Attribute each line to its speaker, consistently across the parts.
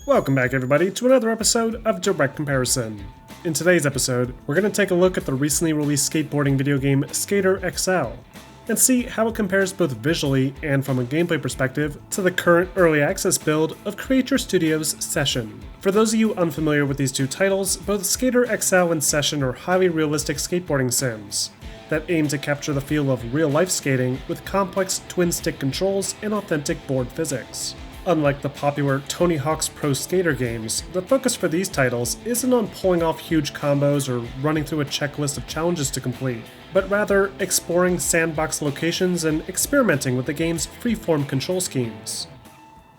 Speaker 1: Welcome back everybody to another episode of Direct Comparison. In today's episode, we're going to take a look at the recently released skateboarding video game Skater XL, and see how it compares both visually and from a gameplay perspective to the current early access build of Creature Studios Session. For those of you unfamiliar with these two titles, both Skater XL and Session are highly realistic skateboarding sims that aim to capture the feel of real-life skating with complex twin-stick controls and authentic board physics. Unlike the popular Tony Hawk's Pro Skater games, the focus for these titles isn't on pulling off huge combos or running through a checklist of challenges to complete, but rather exploring sandbox locations and experimenting with the game's freeform control schemes.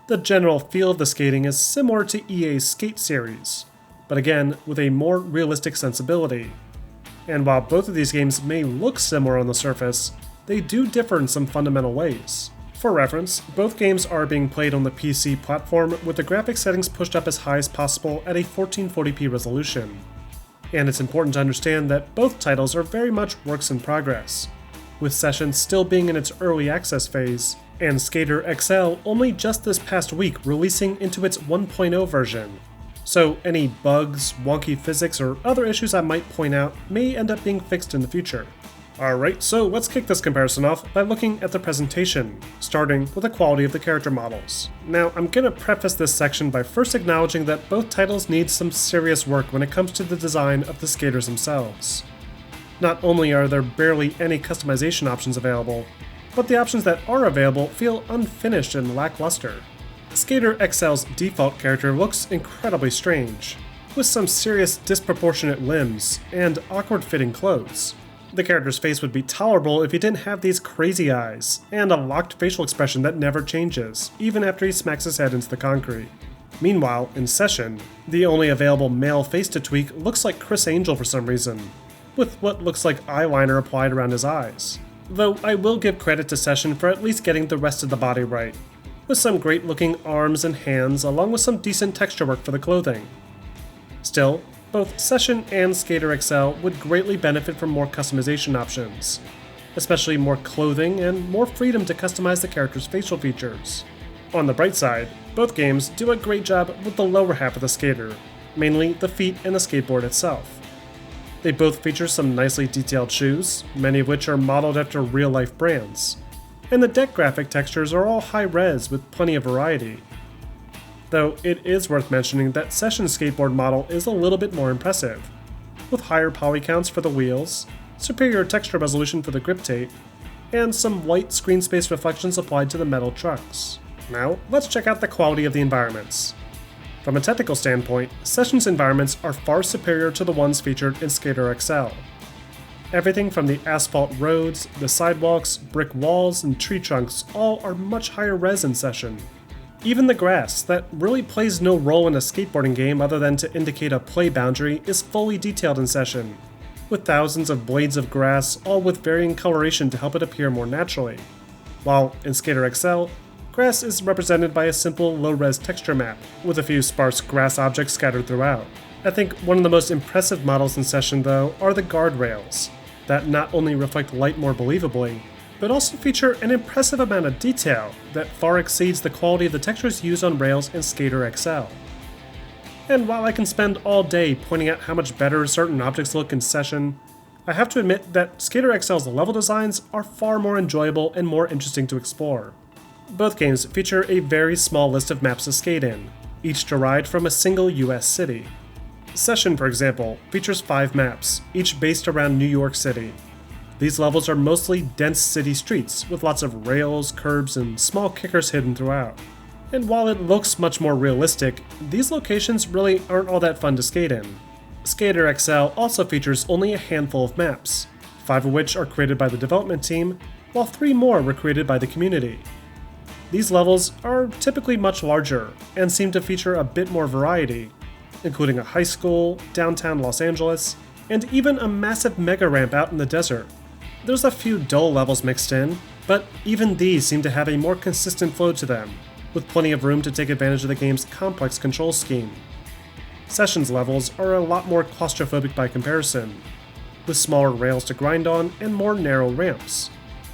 Speaker 1: The general feel of the skating is similar to EA's Skate series, but again with a more realistic sensibility. And while both of these games may look similar on the surface, they do differ in some fundamental ways. For reference, both games are being played on the PC platform with the graphics settings pushed up as high as possible at a 1440p resolution. And it's important to understand that both titles are very much works in progress, with Session still being in its early access phase, and Skater XL only just this past week releasing into its 1.0 version. So any bugs, wonky physics, or other issues I might point out may end up being fixed in the future. Alright, so let's kick this comparison off by looking at the presentation, starting with the quality of the character models. Now, I'm gonna preface this section by first acknowledging that both titles need some serious work when it comes to the design of the skaters themselves. Not only are there barely any customization options available, but the options that are available feel unfinished and lackluster. Skater XL's default character looks incredibly strange, with some serious disproportionate limbs and awkward fitting clothes. The character's face would be tolerable if he didn't have these crazy eyes, and a locked facial expression that never changes, even after he smacks his head into the concrete. Meanwhile, in Session, the only available male face to tweak looks like Criss Angel for some reason, with what looks like eyeliner applied around his eyes. Though I will give credit to Session for at least getting the rest of the body right, with some great looking arms and hands along with some decent texture work for the clothing. Still, both Session and Skater XL would greatly benefit from more customization options, especially more clothing and more freedom to customize the character's facial features. On the bright side, both games do a great job with the lower half of the skater, mainly the feet and the skateboard itself. They both feature some nicely detailed shoes, many of which are modeled after real-life brands, and the deck graphic textures are all high-res with plenty of variety. Though it is worth mentioning that Session's skateboard model is a little bit more impressive, with higher poly counts for the wheels, superior texture resolution for the grip tape, and some white screen space reflections applied to the metal trucks. Now, let's check out the quality of the environments. From a technical standpoint, Session's environments are far superior to the ones featured in Skater XL. Everything from the asphalt roads, the sidewalks, brick walls, and tree trunks all are much higher res in Session. Even the grass, that really plays no role in a skateboarding game other than to indicate a play boundary, is fully detailed in Session, with thousands of blades of grass, all with varying coloration to help it appear more naturally. While in Skater XL, grass is represented by a simple low-res texture map, with a few sparse grass objects scattered throughout. I think one of the most impressive models in Session, though, are the guardrails, that not only reflect light more believably, but also feature an impressive amount of detail that far exceeds the quality of the textures used on rails in Skater XL. And while I can spend all day pointing out how much better certain objects look in Session, I have to admit that Skater XL's level designs are far more enjoyable and more interesting to explore. Both games feature a very small list of maps to skate in, each derived from a single US city. Session, for example, features 5 maps, each based around New York City. These levels are mostly dense city streets, with lots of rails, curbs, and small kickers hidden throughout. And while it looks much more realistic, these locations really aren't all that fun to skate in. Skater XL also features only a handful of maps, 5 of which are created by the development team, while 3 more were created by the community. These levels are typically much larger, and seem to feature a bit more variety, including a high school, downtown Los Angeles, and even a massive mega ramp out in the desert. There's a few dull levels mixed in, but even these seem to have a more consistent flow to them, with plenty of room to take advantage of the game's complex control scheme. Sessions levels are a lot more claustrophobic by comparison, with smaller rails to grind on and more narrow ramps,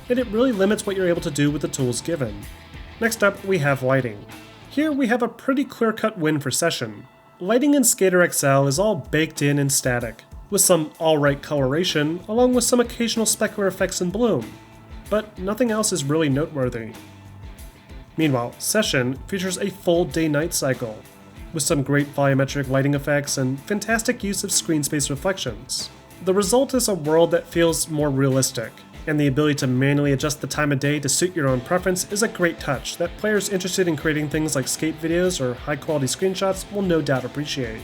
Speaker 1: and it really limits what you're able to do with the tools given. Next up, we have lighting. Here we have a pretty clear-cut win for Session. Lighting in Skater XL is all baked in and static, with some alright coloration along with some occasional specular effects in bloom, but nothing else is really noteworthy. Meanwhile, Session features a full day-night cycle, with some great volumetric lighting effects and fantastic use of screen space reflections. The result is a world that feels more realistic, and the ability to manually adjust the time of day to suit your own preference is a great touch that players interested in creating things like skate videos or high-quality screenshots will no doubt appreciate.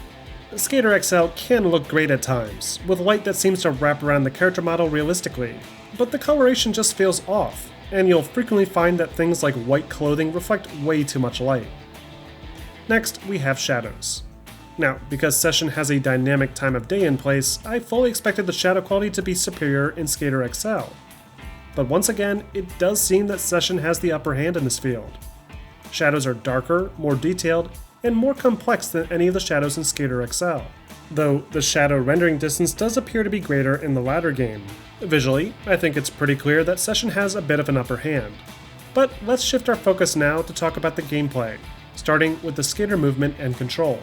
Speaker 1: Skater XL can look great at times, with light that seems to wrap around the character model realistically, but the coloration just feels off, and you'll frequently find that things like white clothing reflect way too much light. Next, we have shadows. Now, because Session has a dynamic time of day in place, I fully expected the shadow quality to be superior in Skater XL. But once again, it does seem that Session has the upper hand in this field. Shadows are darker, more detailed, and more complex than any of the shadows in Skater XL, though the shadow rendering distance does appear to be greater in the latter game. Visually, I think it's pretty clear that Session has a bit of an upper hand. But let's shift our focus now to talk about the gameplay, starting with the skater movement and control.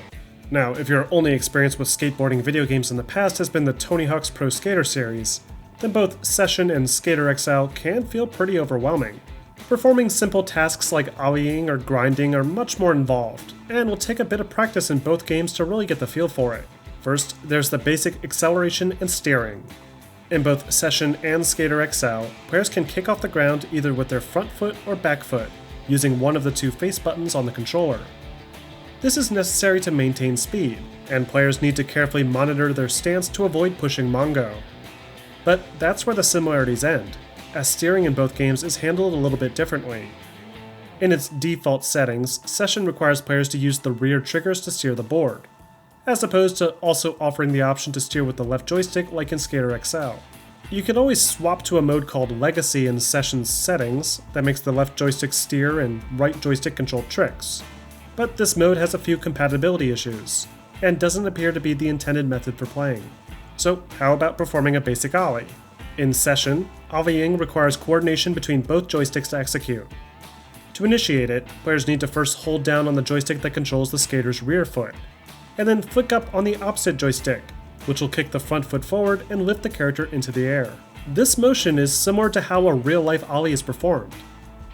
Speaker 1: Now, if your only experience with skateboarding video games in the past has been the Tony Hawk's Pro Skater series, then both Session and Skater XL can feel pretty overwhelming. Performing simple tasks like ollieing or grinding are much more involved, and will take a bit of practice in both games to really get the feel for it. First, there's the basic acceleration and steering. In both Session and Skater XL, players can kick off the ground either with their front foot or back foot, using one of the two face buttons on the controller. This is necessary to maintain speed, and players need to carefully monitor their stance to avoid pushing Mongo. But that's where the similarities end, as steering in both games is handled a little bit differently. In its default settings, Session requires players to use the rear triggers to steer the board, as opposed to also offering the option to steer with the left joystick like in Skater XL. You can always swap to a mode called Legacy in Session's settings that makes the left joystick steer and right joystick control tricks, but this mode has a few compatibility issues, and doesn't appear to be the intended method for playing. So how about performing a basic ollie? In Session, ollieing requires coordination between both joysticks to execute. To initiate it, players need to first hold down on the joystick that controls the skater's rear foot, and then flick up on the opposite joystick, which will kick the front foot forward and lift the character into the air. This motion is similar to how a real-life ollie is performed.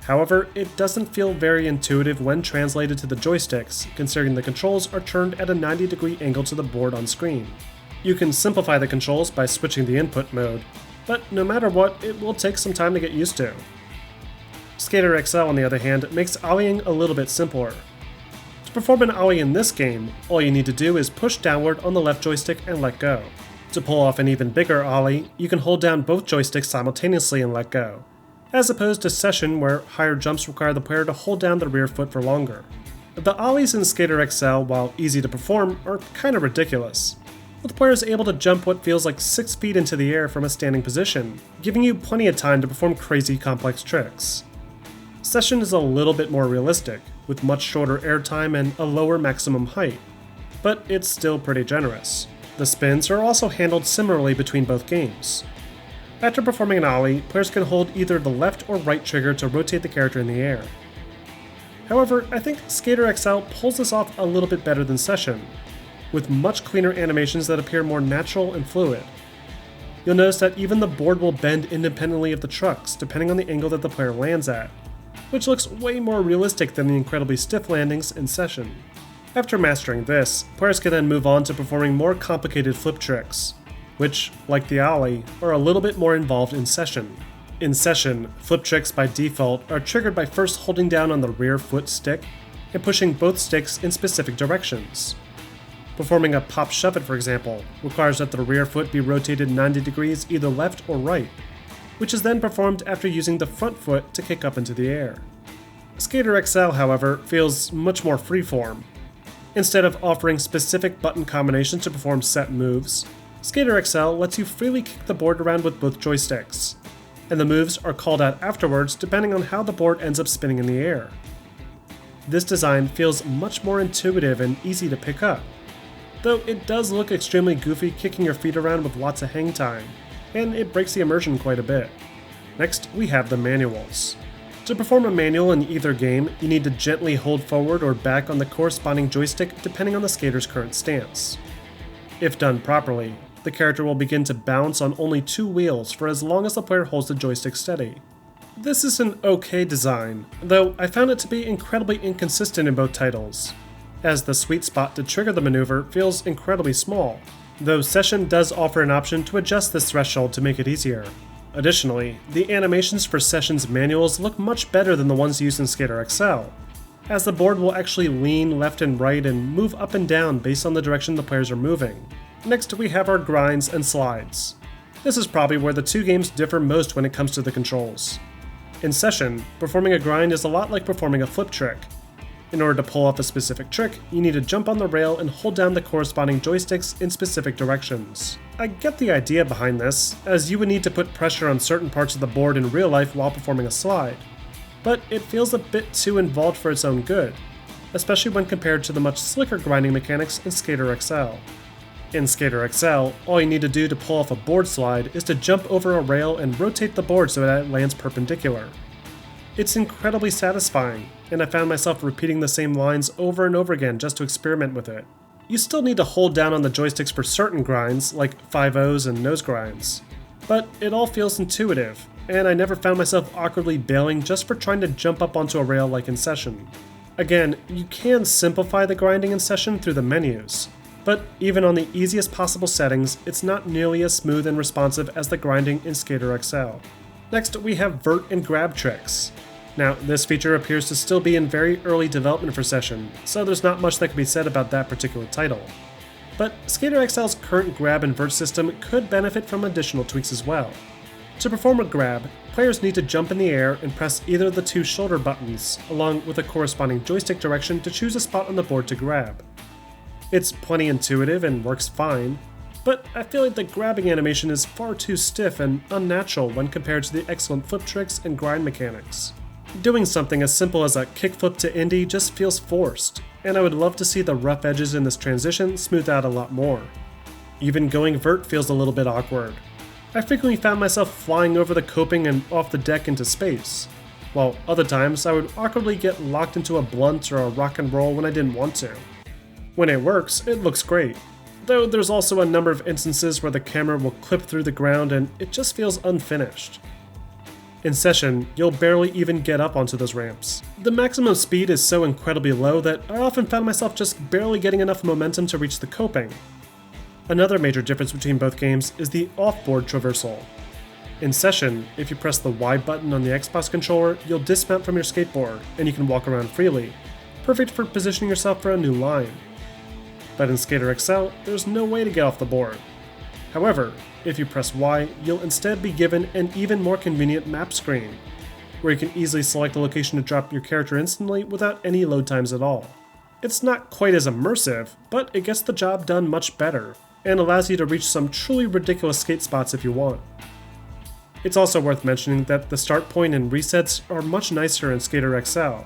Speaker 1: However, it doesn't feel very intuitive when translated to the joysticks, considering the controls are turned at a 90-degree angle to the board on screen. You can simplify the controls by switching the input mode, but no matter what, it will take some time to get used to. Skater XL, on the other hand, makes ollieing a little bit simpler. To perform an ollie in this game, all you need to do is push downward on the left joystick and let go. To pull off an even bigger ollie, you can hold down both joysticks simultaneously and let go, as opposed to Session where higher jumps require the player to hold down the rear foot for longer. The ollies in Skater XL, while easy to perform, are kinda ridiculous, with players able to jump what feels like 6 feet into the air from a standing position, giving you plenty of time to perform crazy complex tricks. Session is a little bit more realistic, with much shorter airtime and a lower maximum height, but it's still pretty generous. The spins are also handled similarly between both games. After performing an ollie, players can hold either the left or right trigger to rotate the character in the air. However, I think Skater XL pulls this off a little bit better than Session, with much cleaner animations that appear more natural and fluid. You'll notice that even the board will bend independently of the trucks depending on the angle that the player lands at, which looks way more realistic than the incredibly stiff landings in Session. After mastering this, players can then move on to performing more complicated flip tricks, which, like the ollie, are a little bit more involved in Session. In Session, flip tricks by default are triggered by first holding down on the rear foot stick and pushing both sticks in specific directions. Performing a pop shove it, for example, requires that the rear foot be rotated 90 degrees either left or right, which is then performed after using the front foot to kick up into the air. Skater XL, however, feels much more freeform. Instead of offering specific button combinations to perform set moves, Skater XL lets you freely kick the board around with both joysticks, and the moves are called out afterwards depending on how the board ends up spinning in the air. This design feels much more intuitive and easy to pick up, though it does look extremely goofy kicking your feet around with lots of hang time, and it breaks the immersion quite a bit. Next, we have the manuals. To perform a manual in either game, you need to gently hold forward or back on the corresponding joystick depending on the skater's current stance. If done properly, the character will begin to bounce on only 2 wheels for as long as the player holds the joystick steady. This is an okay design, though I found it to be incredibly inconsistent in both titles, as the sweet spot to trigger the maneuver feels incredibly small, though Session does offer an option to adjust this threshold to make it easier. Additionally, the animations for Session's manuals look much better than the ones used in Skater XL, as the board will actually lean left and right and move up and down based on the direction the players are moving. Next, we have our grinds and slides. This is probably where the two games differ most when it comes to the controls. In Session, performing a grind is a lot like performing a flip trick. In order to pull off a specific trick, you need to jump on the rail and hold down the corresponding joysticks in specific directions. I get the idea behind this, as you would need to put pressure on certain parts of the board in real life while performing a slide, but it feels a bit too involved for its own good, especially when compared to the much slicker grinding mechanics in Skater XL. In Skater XL, all you need to do to pull off a board slide is to jump over a rail and rotate the board so that it lands perpendicular. It's incredibly satisfying, and I found myself repeating the same lines over and over again just to experiment with it. You still need to hold down on the joysticks for certain grinds, like 5-0s and nose grinds, but it all feels intuitive, and I never found myself awkwardly bailing just for trying to jump up onto a rail like in Session. Again, you can simplify the grinding in Session through the menus, but even on the easiest possible settings, it's not nearly as smooth and responsive as the grinding in Skater XL. Next, we have vert and grab tricks. Now, this feature appears to still be in very early development for Session, so there's not much that can be said about that particular title. But Skater XL's current grab and vert system could benefit from additional tweaks as well. To perform a grab, players need to jump in the air and press either of the 2 shoulder buttons, along with a corresponding joystick direction to choose a spot on the board to grab. It's plenty intuitive and works fine, but I feel like the grabbing animation is far too stiff and unnatural when compared to the excellent flip tricks and grind mechanics. Doing something as simple as a kickflip to Indy just feels forced, and I would love to see the rough edges in this transition smooth out a lot more. Even going vert feels a little bit awkward. I frequently found myself flying over the coping and off the deck into space, while other times I would awkwardly get locked into a blunt or a rock and roll when I didn't want to. When it works, it looks great, though there's also a number of instances where the camera will clip through the ground and it just feels unfinished. In Session, you'll barely even get up onto those ramps. The maximum speed is so incredibly low that I often found myself just barely getting enough momentum to reach the coping. Another major difference between both games is the off-board traversal. In Session, if you press the Y button on the Xbox controller, you'll dismount from your skateboard and you can walk around freely, perfect for positioning yourself for a new line. But in Skater XL, there's no way to get off the board. However, if you press Y, you'll instead be given an even more convenient map screen, where you can easily select a location to drop your character instantly without any load times at all. It's not quite as immersive, but it gets the job done much better, and allows you to reach some truly ridiculous skate spots if you want. It's also worth mentioning that the start point and resets are much nicer in Skater XL,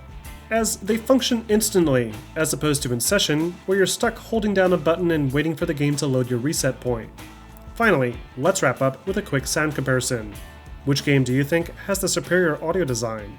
Speaker 1: as they function instantly, as opposed to in Session, where you're stuck holding down a button and waiting for the game to load your reset point. Finally, let's wrap up with a quick sound comparison. Which game do you think has the superior audio design?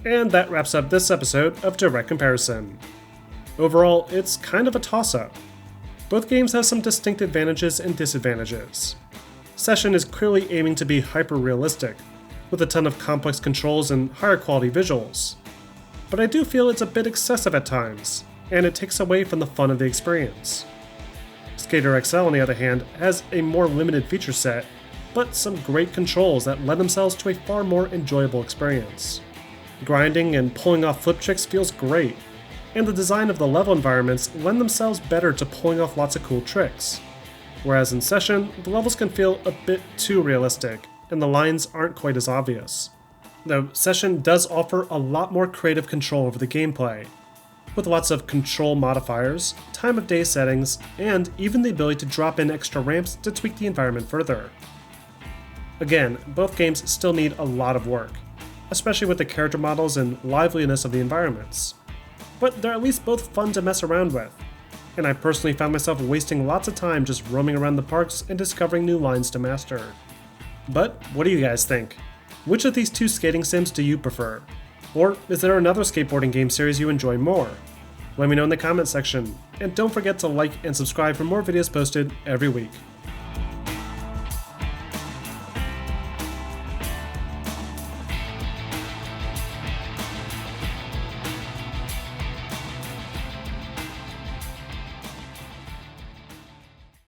Speaker 1: And that wraps up this episode of Direct Comparison. Overall, it's kind of a toss-up. Both games have some distinct advantages and disadvantages. Session is clearly aiming to be hyper-realistic, with a ton of complex controls and higher quality visuals. But I do feel it's a bit excessive at times, and it takes away from the fun of the experience. Skater XL, on the other hand, has a more limited feature set, but some great controls that lend themselves to a far more enjoyable experience. Grinding and pulling off flip tricks feels great, and the design of the level environments lend themselves better to pulling off lots of cool tricks. Whereas in Session, the levels can feel a bit too realistic, and the lines aren't quite as obvious. Though Session does offer a lot more creative control over the gameplay, with lots of control modifiers, time of day settings, and even the ability to drop in extra ramps to tweak the environment further. Again, both games still need a lot of work, especially with the character models and liveliness of the environments. But they're at least both fun to mess around with, and I personally found myself wasting lots of time just roaming around the parks and discovering new lines to master. But what do you guys think? Which of these two skating sims do you prefer? Or is there another skateboarding game series you enjoy more? Let me know in the comment section, and don't forget to like and subscribe for more videos posted every week.